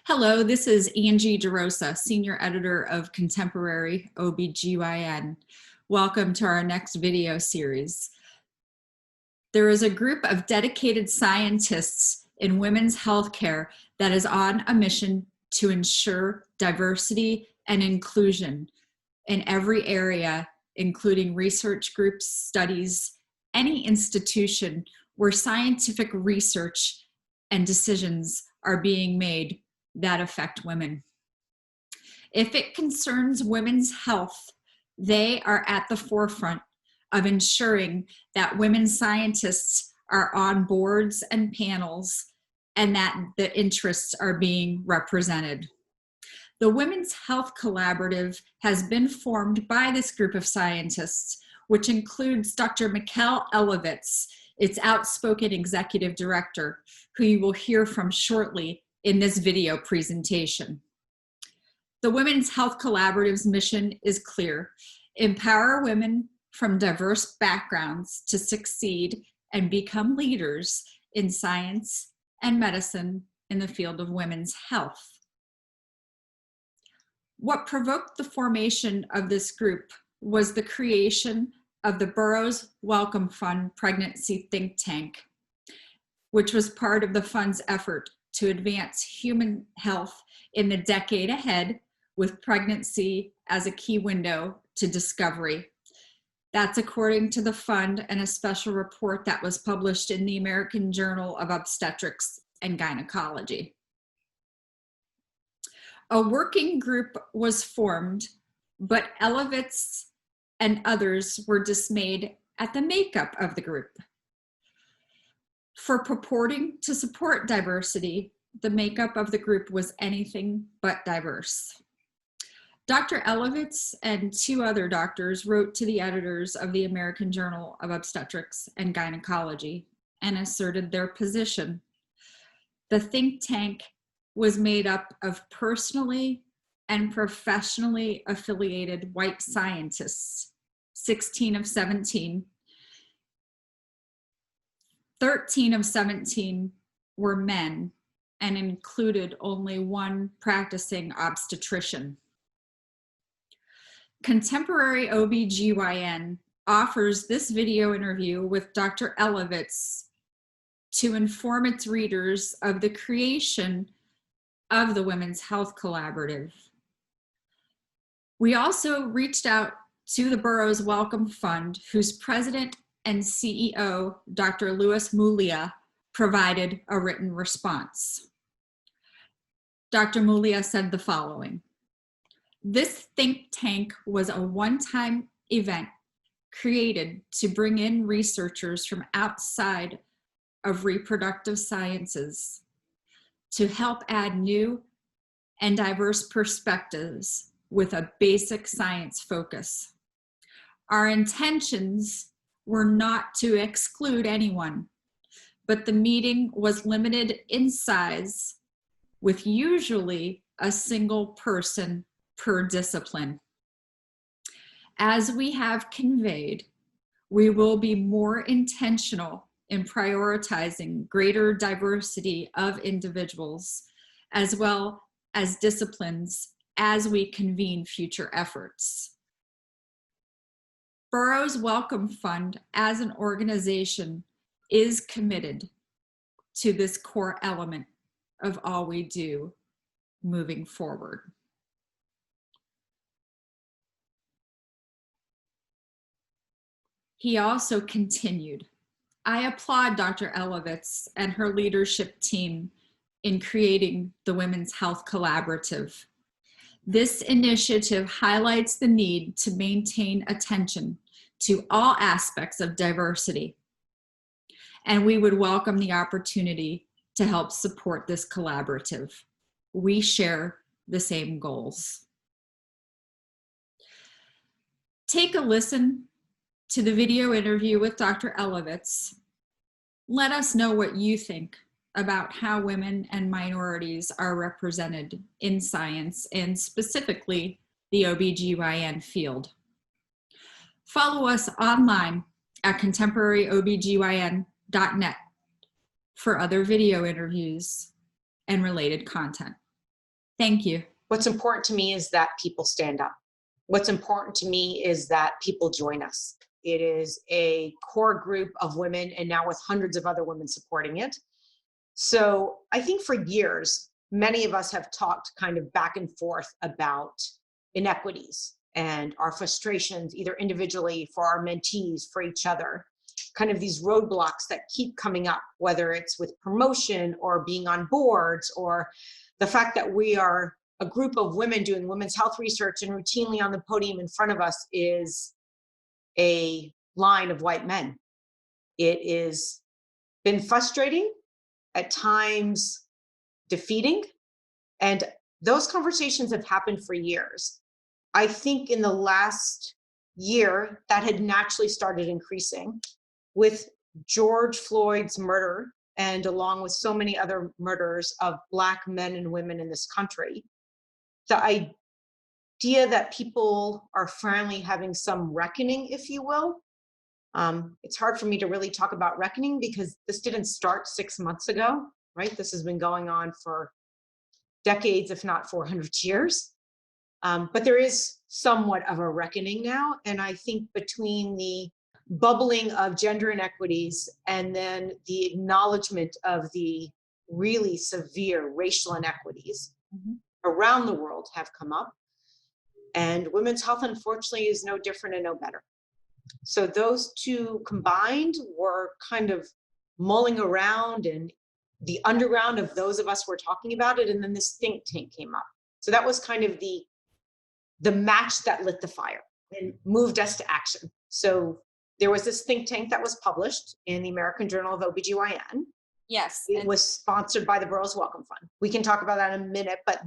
Hello, this is Angie DeRosa, Senior Editor of Contemporary OBGYN. Welcome to our next video series. There is a group of dedicated scientists in women's healthcare that is on a mission to ensure diversity and inclusion in every area, including research groups, studies, any institution where scientific research and decisions are being made that affect women. If it concerns women's health, they are at the forefront of ensuring that women scientists are on boards and panels and that the interests are being represented. The Women's Health Collaborative has been formed by this group of scientists, which includes Dr. Michal Elovitz, its outspoken executive director, who you will hear from shortly in this video presentation. The Women's Health Collaborative's mission is clear: empower women from diverse backgrounds to succeed and become leaders in science and medicine in the field of women's health. What provoked the formation of this group was the creation of the Burroughs Wellcome Fund Pregnancy Think Tank, which was part of the fund's effort to advance human health in the decade ahead, with pregnancy as a key window to discovery. That's according to the fund and a special report that was published in the American Journal of Obstetrics and Gynecology. A working group was formed, but Elovitz and others were dismayed at the makeup of the group. For purporting to support diversity, the makeup of the group was anything but diverse. Dr. Elovitz and two other doctors wrote to the editors of the American Journal of Obstetrics and Gynecology and asserted their position. The think tank was made up of personally and professionally affiliated white scientists, 16 of 17. 13 of 17 were men and included only one practicing obstetrician. Contemporary OBGYN offers this video interview with Dr. Elovitz to inform its readers of the creation of the Women's Health Collaborative. We also reached out to the Burroughs Wellcome Fund, whose president and CEO, Dr. Louis Muglia, provided a written response. Dr. Muglia said the following: "This think tank was a one-time event created to bring in researchers from outside of reproductive sciences to help add new and diverse perspectives with a basic science focus. Our intentions were not to exclude anyone, but the meeting was limited in size, with usually a single person per discipline. As we have conveyed, we will be more intentional in prioritizing greater diversity of individuals as well as disciplines as we convene future efforts. Burroughs Wellcome Fund as an organization is committed to this core element of all we do moving forward." He also continued, "I applaud Dr. Elovitz and her leadership team in creating the Women's Health Collaborative. This initiative highlights the need to maintain attention to all aspects of diversity, and we would welcome the opportunity to help support this collaborative. We share the same goals." Take a listen to the video interview with Dr. Elovitz. Let us know what you think about how women and minorities are represented in science and specifically the OBGYN field. Follow us online at contemporaryobgyn.net for other video interviews and related content. Thank you. What's important to me is that people stand up. What's important to me is that people join us. It is a core group of women, and now with hundreds of other women supporting it. So I think for years, many of us have talked kind of back and forth about inequities and our frustrations, either individually, for our mentees, for each other, kind of these roadblocks that keep coming up, whether it's with promotion or being on boards, or the fact that we are a group of women doing women's health research, and routinely on the podium in front of us is a line of white men. It has been frustrating, at times defeating, and those conversations have happened for years. I think in the last year that had naturally started increasing with George Floyd's murder, and along with so many other murders of Black men and women in this country. The idea that people are finally having some reckoning, if you will. It's hard for me to really talk about reckoning because this didn't start 6 months ago, right? This has been going on for decades, if not 400 years. But there is somewhat of a reckoning now. And I think between the bubbling of gender inequities and then the acknowledgement of the really severe racial inequities around the world have come up. And women's health, unfortunately, is no different and no better. So those two combined were kind of mulling around in the underground of those of us who were talking about it. And then this think tank came up. So that was kind of the match that lit the fire and moved us to action. So there was this think tank that was published in the American Journal of OBGYN. Yes. It was sponsored by the Burroughs Wellcome Fund. We can talk about that in a minute, but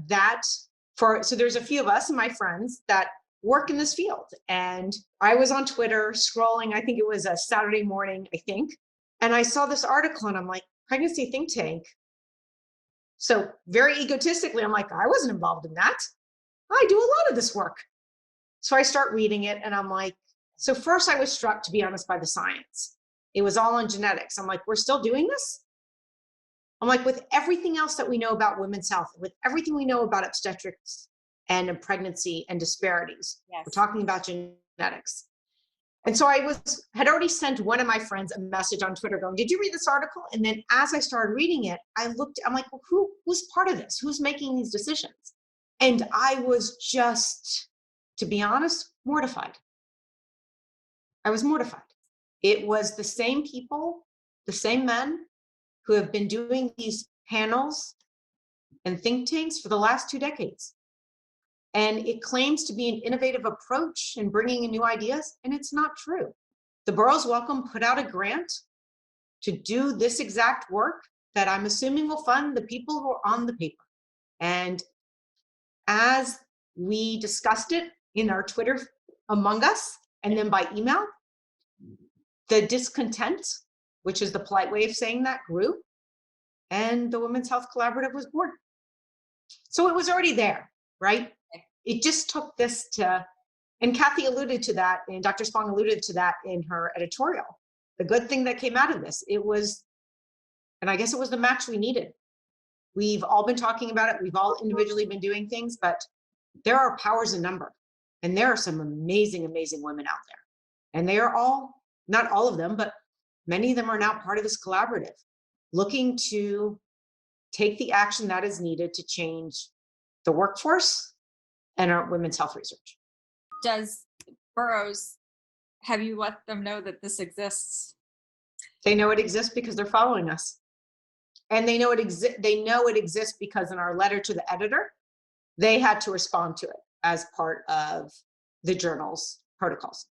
so there's a few of us and my friends that work in this field. And I was on Twitter scrolling, I think it was a Saturday morning, and I saw this article and I'm like, pregnancy think tank. So very egotistically, I'm like, I wasn't involved in that. I do a lot of this work. So I start reading it and I'm like, so first I was struck, to be honest, by the science. It was all on genetics. I'm like, we're still doing this? I'm like, with everything else that we know about women's health, with everything we know about obstetrics and pregnancy and disparities, Yes. We're talking about genetics. And so I had already sent one of my friends a message on Twitter going, did you read this article? And then as I started reading it, I'm like, well, who's part of this? Who's making these decisions? And I was just, to be honest, mortified. I was mortified. It was the same people, the same men who have been doing these panels and think tanks for the last 2 decades. And it claims to be an innovative approach in bringing in new ideas, and it's not true. The Burroughs Wellcome put out a grant to do this exact work that I'm assuming will fund the people who are on the paper. And as we discussed it in our Twitter among us, and then by email, the discontent, which is the polite way of saying that, grew, and the Women's Health Collaborative was born. So it was already there, right? It just took this to, and Kathy alluded to that, and Dr. Spong alluded to that in her editorial. The good thing that came out of this, it was, and I guess it was the match we needed. We've all been talking about it. We've all individually been doing things, but there are powers in number. And there are some amazing, amazing women out there. And they are all, not all of them, but many of them are now part of this collaborative, looking to take the action that is needed to change the workforce and our women's health research. Does Burroughs, have you let them know that this exists? They know it exists because they're following us. And they know it exists because in our letter to the editor, they had to respond to it as part of the journal's protocols.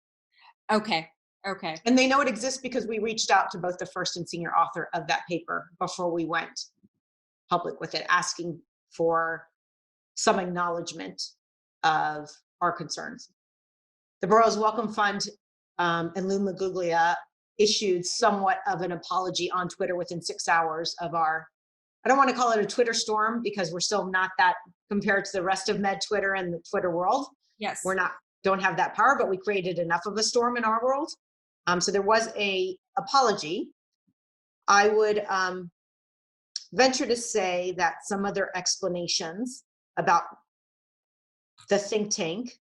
Okay. And they know it exists because we reached out to both the first and senior author of that paper before we went public with it, asking for some acknowledgement of our concerns. The Burroughs Wellcome Fund and Lou Maguglia issued somewhat of an apology on Twitter within 6 hours of our, I don't want to call it a Twitter storm because we're still not that compared to the rest of med Twitter and the Twitter world. Yes. Don't have that power, but we created enough of a storm in our world. So there was a apology. I would venture to say that some of their explanations about the think tank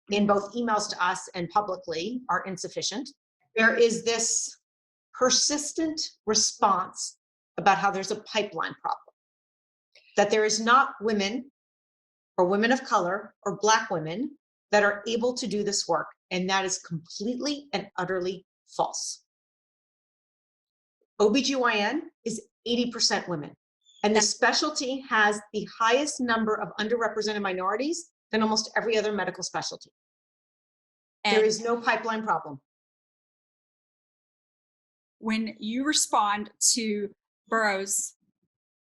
in both emails to us and publicly are insufficient. There is this persistent response about how there's a pipeline problem, that there is not women or women of color or Black women that are able to do this work. And that is completely and utterly false. OBGYN is 80% women. And the specialty has the highest number of underrepresented minorities than almost every other medical specialty. And there is no pipeline problem. When you respond to boroughs,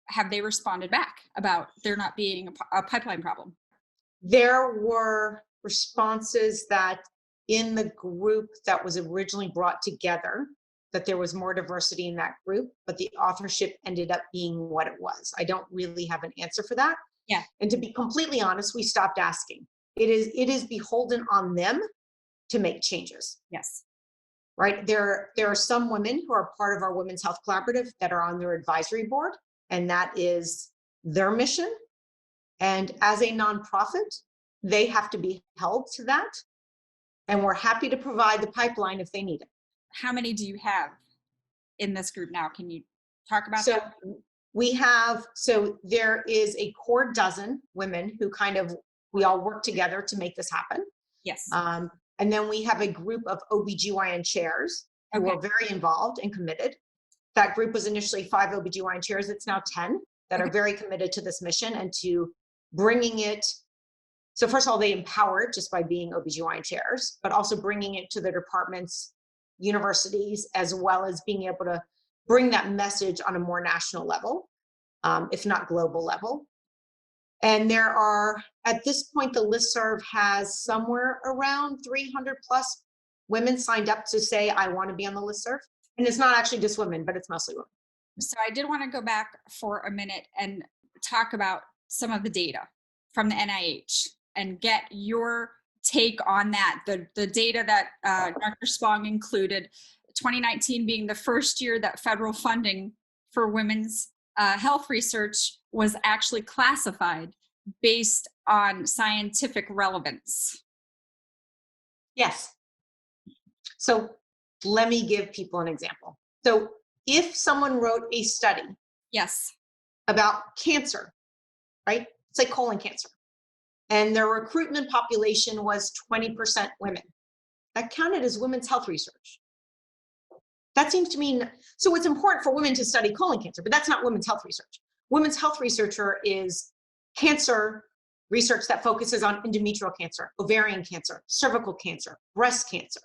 have they responded back about there not being a pipeline problem? There were responses that in the group that was originally brought together, that there was more diversity in that group, but the authorship ended up being what it was. I don't really have an answer for that. Yeah. And to be completely honest, we stopped asking. It is beholden on them to make changes. Yes. Right. There are some women who are part of our Women's Health Collaborative that are on their advisory board, and that is their mission. And as a nonprofit, they have to be held to that. And we're happy to provide the pipeline if they need it. How many do you have in this group now? Can you talk about that? So there is a core dozen women who we all work together to make this happen. Yes. And then we have a group of OBGYN chairs who are very involved and committed. That group was initially 5 OBGYN chairs. It's now 10 that are very committed to this mission and to bringing it. So first of all, they empower it just by being OBGYN chairs, but also bringing it to the departments, universities, as well as being able to bring that message on a more national level, if not global level. And there are, at this point, the listserv has somewhere around 300 plus women signed up to say, I want to be on the listserv. And it's not actually just women, but it's mostly women. So I did want to go back for a minute and talk about some of the data from the NIH and get your take on that. The data that Dr. Spong included, 2019 being the first year that federal funding for women's health research was actually classified based on scientific relevance. Yes. So let me give people an example. So if someone wrote a study yes, about cancer, right? Say colon cancer, and their recruitment population was 20% women, that counted as women's health research. That seems to mean, so it's important for women to study colon cancer, but that's not women's health research. Women's health researcher is cancer research that focuses on endometrial cancer, ovarian cancer, cervical cancer, breast cancer.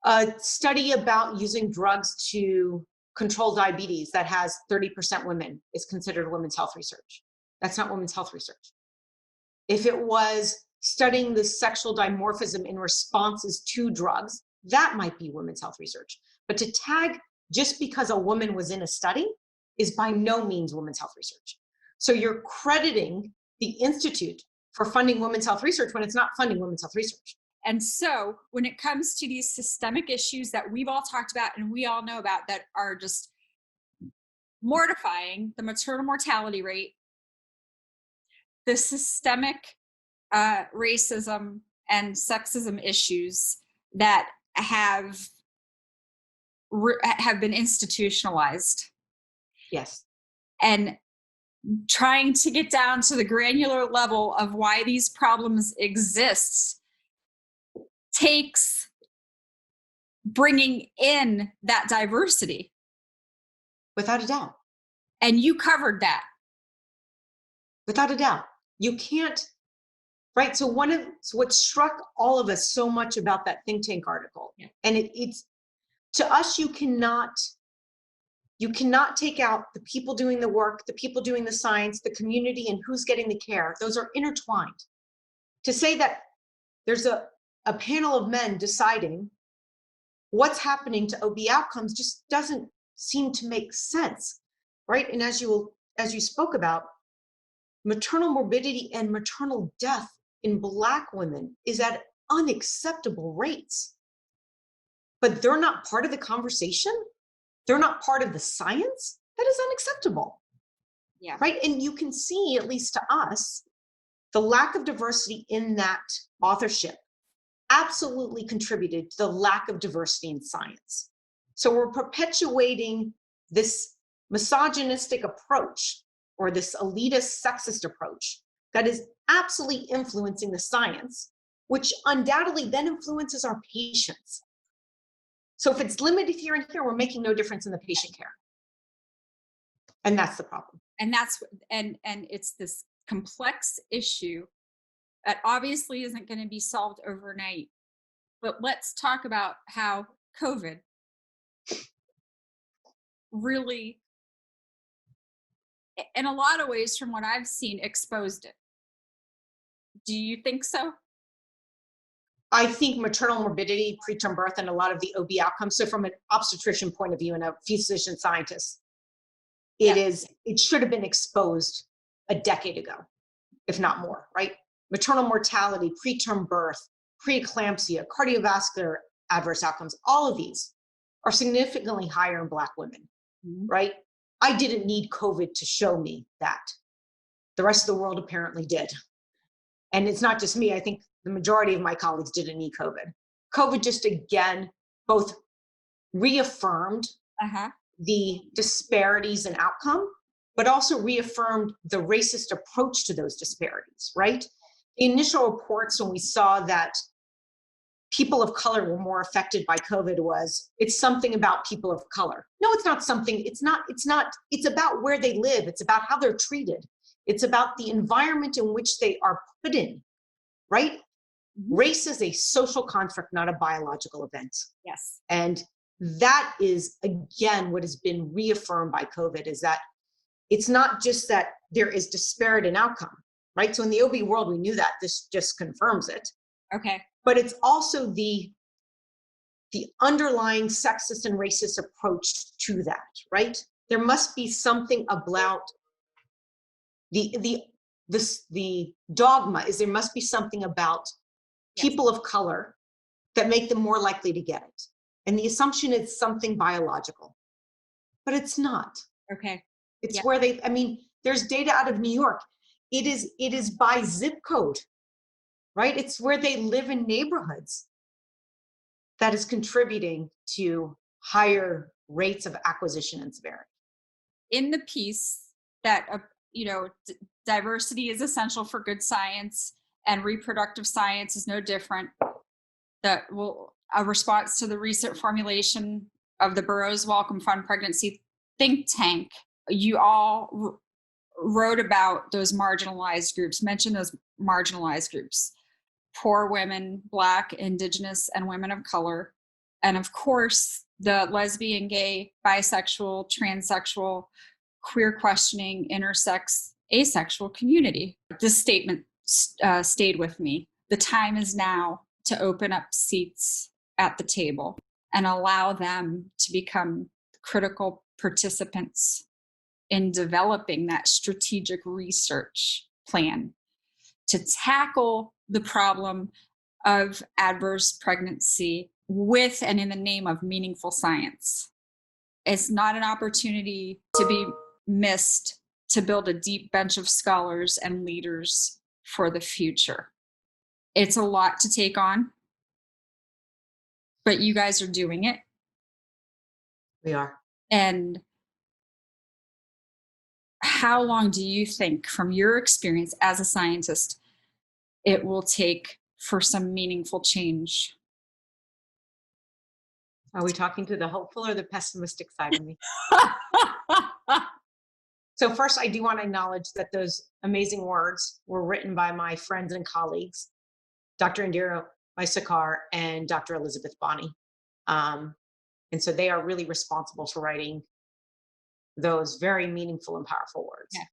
A study about using drugs to control diabetes that has 30% women is considered women's health research. That's not women's health research. If it was studying the sexual dimorphism in responses to drugs, that might be women's health research. But to tag just because a woman was in a study is by no means women's health research. So you're crediting the Institute for funding women's health research when it's not funding women's health research. And so when it comes to these systemic issues that we've all talked about and we all know about that are just mortifying, the maternal mortality rate, the systemic racism and sexism issues that have been institutionalized. Yes. And trying to get down to the granular level of why these problems exist takes bringing in that diversity. Without a doubt. And you covered that. Without a doubt. You can't, right? So what struck all of us so much about that think tank article, and it's to us, you cannot take out the people doing the work, the people doing the science, the community, and who's getting the care. Those are intertwined. To say that there's a panel of men deciding what's happening to OB outcomes just doesn't seem to make sense, right? And as you spoke about, maternal morbidity and maternal death in Black women is at unacceptable rates. But they're not part of the conversation. They're not part of the science. That is unacceptable. Yeah. Right. And you can see, at least to us, The lack of diversity in that authorship absolutely contributed to the lack of diversity in science. So we're perpetuating this misogynistic approach or this elitist sexist approach that is absolutely influencing the science, which undoubtedly then influences our patients. So if it's limited here and here, we're making no difference in the patient care. And that's the problem. And that's, and it's this complex issue that obviously isn't going to be solved overnight. But let's talk about how COVID really, in a lot of ways, from what I've seen, exposed it. Do you think so? I think maternal morbidity, preterm birth, and a lot of the OB outcomes. So from an obstetrician point of view and a physician scientist, it should have been exposed a decade ago, if not more, right? Maternal mortality, preterm birth, preeclampsia, cardiovascular adverse outcomes, all of these are significantly higher in Black women, right? I didn't need COVID to show me that. The rest of the world apparently did. And it's not just me. I think the majority of my colleagues didn't need COVID. COVID just, again, both reaffirmed the disparities in outcome, but also reaffirmed the racist approach to those disparities, right? The initial reports when we saw that people of color were more affected by COVID was, it's something about people of color. No, it's not something, it's about where they live. It's about how they're treated. It's about the environment in which they are put in, right? Race is a social construct, not a biological event. Yes. And that is, again, what has been reaffirmed by COVID is that it's not just that there is disparity in outcome, right? So in the OB world, we knew that. This just confirms it. Okay. But it's also the underlying sexist and racist approach to that, right? There must be something about the dogma is there must be something about people of color that make them more likely to get it. And the assumption is something biological, but it's not. Okay. It's where there's data out of New York. It is by zip code, right? It's where they live in neighborhoods that is contributing to higher rates of acquisition and severity. In the piece that, diversity is essential for good science and reproductive science is no different. A response to the recent formulation of the Burroughs Wellcome Fund Pregnancy Think Tank, you all wrote about those marginalized groups, mentioned those marginalized groups, poor women, Black, Indigenous, and women of color. And of course, the lesbian, gay, bisexual, transsexual, queer questioning, intersex, asexual community. This statement stayed with me. The time is now to open up seats at the table and allow them to become critical participants in developing that strategic research plan to tackle the problem of adverse pregnancy with and in the name of meaningful science. It's not an opportunity to be missed to build a deep bench of scholars and leaders for the future. It's a lot to take on, but you guys are doing it. We are. And how long do you think, from your experience as a scientist, it will take for some meaningful change? Are we talking to the hopeful or the pessimistic side of me? So first, I do want to acknowledge that those amazing words were written by my friends and colleagues, Dr. Indira Mysakar and Dr. Elizabeth Bonney. And so they are really responsible for writing those very meaningful and powerful words. Yeah.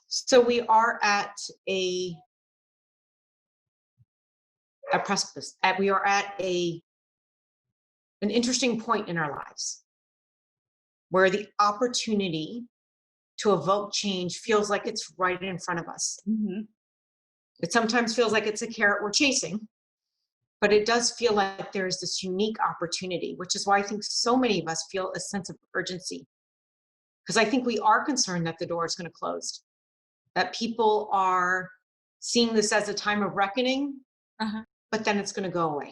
So we are at a precipice. We are at an interesting point in our lives where the opportunity to evoke change feels like it's right in front of us. It sometimes feels like it's a carrot we're chasing, but it does feel like there's this unique opportunity, which is why I think so many of us feel a sense of urgency, because I think we are concerned that the door is going to close. that people are seeing this as a time of reckoning, but then it's going to go away.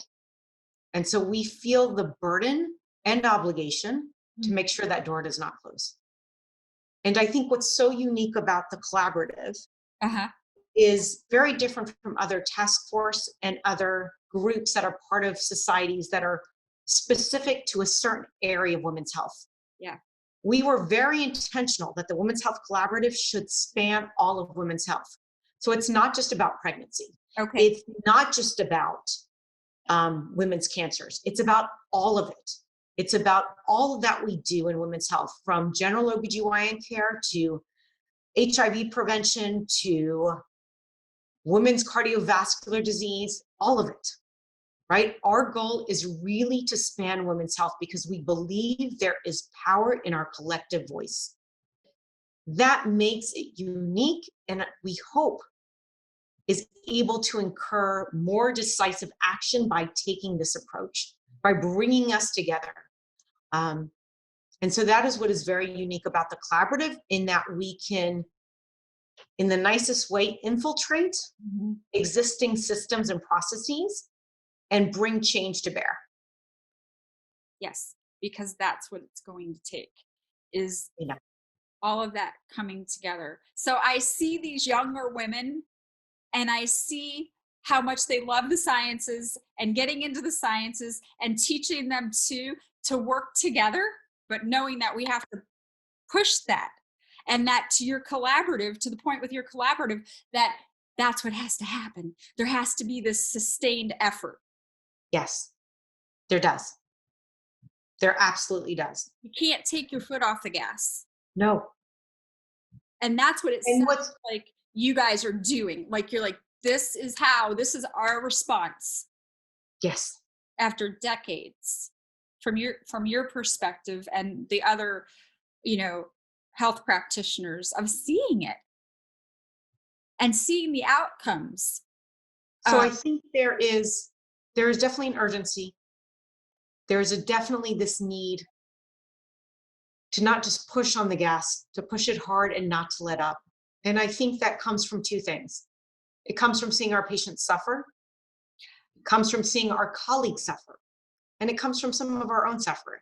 And so we feel the burden and obligation to make sure that door does not close. And I think what's so unique about the collaborative is very different from other task force and other groups that are part of societies that are specific to a certain area of women's health. Yeah. We were very intentional that the Women's Health Collaborative should span all of women's health. So it's not just about pregnancy. Okay. It's not just about women's cancers. It's about all of it. It's about all of that we do in women's health, from general OBGYN care to HIV prevention to women's cardiovascular disease, all of it, right? Our goal is really to span women's health because we believe there is power in our collective voice. That makes it unique, and we hope is able to incur more decisive action by taking this approach, by bringing us together. And so that is what is very unique about the collaborative, in that we can, in the nicest way, infiltrate existing systems and processes and bring change to bear. Yes, because that's what it's going to take, is all of that coming together. So I see these younger women, and I see how much they love the sciences and getting into the sciences and teaching them to work together, but knowing that we have to push that, and that to your collaborative, to the point with your collaborative, that's what has to happen. There has to be this sustained effort. Yes, there does. There absolutely does. You can't take your foot off the gas. No. And that's what it sounds like you guys are doing. Like, you're like, this is our response. Yes. After decades, from your perspective and the other, health practitioners, of seeing it and seeing the outcomes. So I think there is definitely an urgency. There is definitely this need to not just push on the gas, to push it hard and not to let up. And I think that comes from two things. It comes from seeing our patients suffer. It comes from seeing our colleagues suffer. And it comes from some of our own suffering.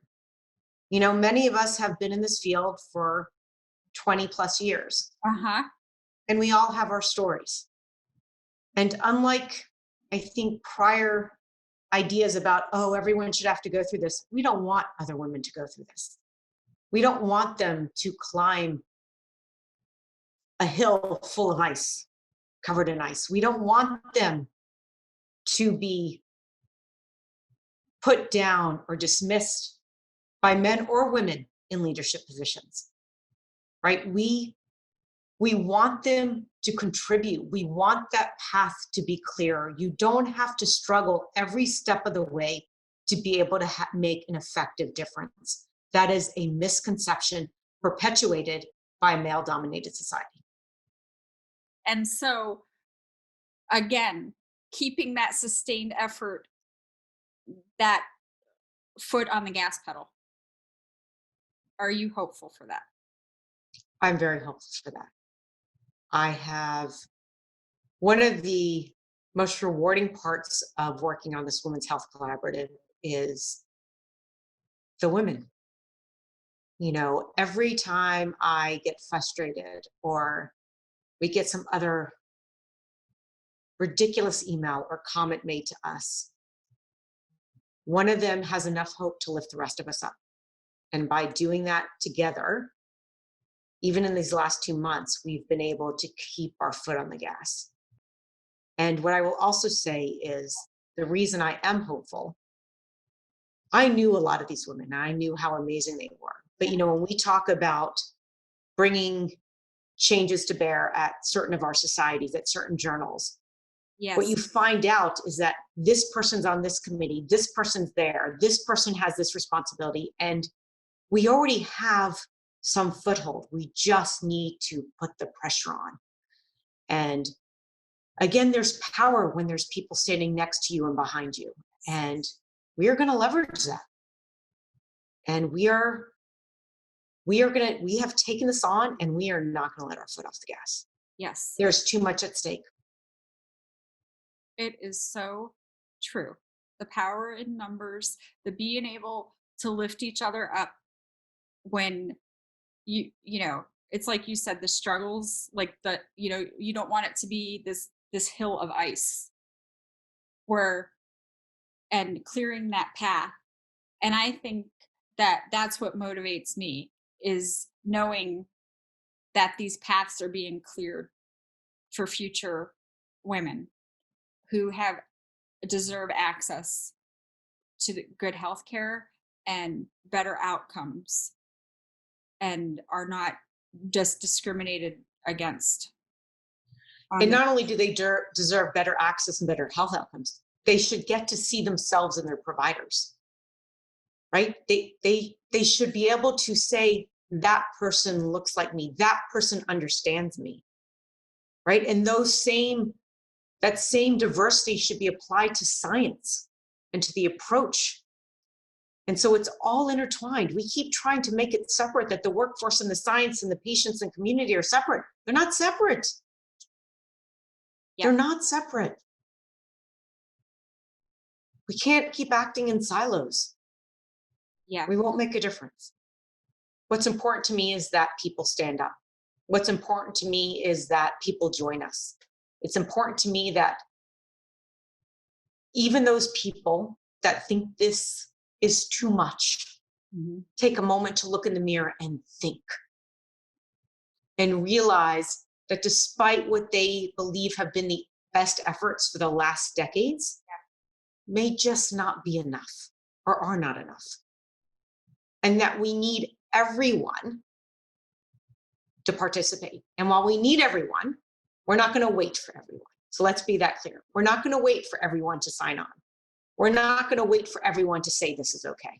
Many of us have been in this field for 20 plus years. And we all have our stories. And unlike, I think, prior ideas about, everyone should have to go through this, we don't want other women to go through this. We don't want them to climb a hill full of ice, covered in ice. We don't want them to be put down or dismissed by men or women in leadership positions, right? We want them to contribute. We want that path to be clearer. You don't have to struggle every step of the way to be able to make an effective difference. That is a misconception perpetuated by a male-dominated society. And so, again, keeping that sustained effort, that foot on the gas pedal. Are you hopeful for that? I'm very hopeful for that. One of the most rewarding parts of working on this Women's Health Collaborative is the women. Every time I get frustrated or we get some other ridiculous email or comment made to us, one of them has enough hope to lift the rest of us up. And by doing that together, even in these last 2 months, we've been able to keep our foot on the gas. And what I will also say is, the reason I am hopeful, I knew a lot of these women, and I knew how amazing they were. But when we talk about bringing changes to bear at certain of our societies, at certain journals, what you find out is that this person's on this committee, this person's there, this person has this responsibility, and we already have some foothold. We just need to put the pressure on. And again, there's power when there's people standing next to you and behind you. And we are going to leverage that. And we have taken this on, and we are not going to let our foot off the gas. Yes. There's too much at stake. It is so true. The power in numbers, the being able to lift each other up when it's like you said, the struggles, like you don't want it to be this hill of ice and clearing that path. And I think that that's what motivates me, is knowing that these paths are being cleared for future women who deserve access to the good health care and better outcomes, and are not just discriminated against. And not only do they deserve better access and better health outcomes, they should get to see themselves in their providers, right? They should be able to say, that person looks like me, that person understands me, right? And that same diversity should be applied to science and to the approach. And so it's all intertwined. We keep trying to make it separate, that the workforce and the science and the patients and community are separate. They're not separate. They're not separate. We can't keep acting in silos. Yeah. We won't make a difference. What's important to me is that people stand up. What's important to me is that people join us. It's important to me that even those people that think this is too much, take a moment to look in the mirror and think, and realize that despite what they believe have been the best efforts for the last decades, may just not be enough or are not enough. And that we need everyone to participate. And while we need everyone, we're not going to wait for everyone. So let's be that clear. We're not going to wait for everyone to sign on. We're not going to wait for everyone to say this is okay.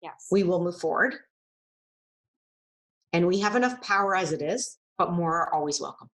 Yes. We will move forward. And we have enough power as it is, but more are always welcome.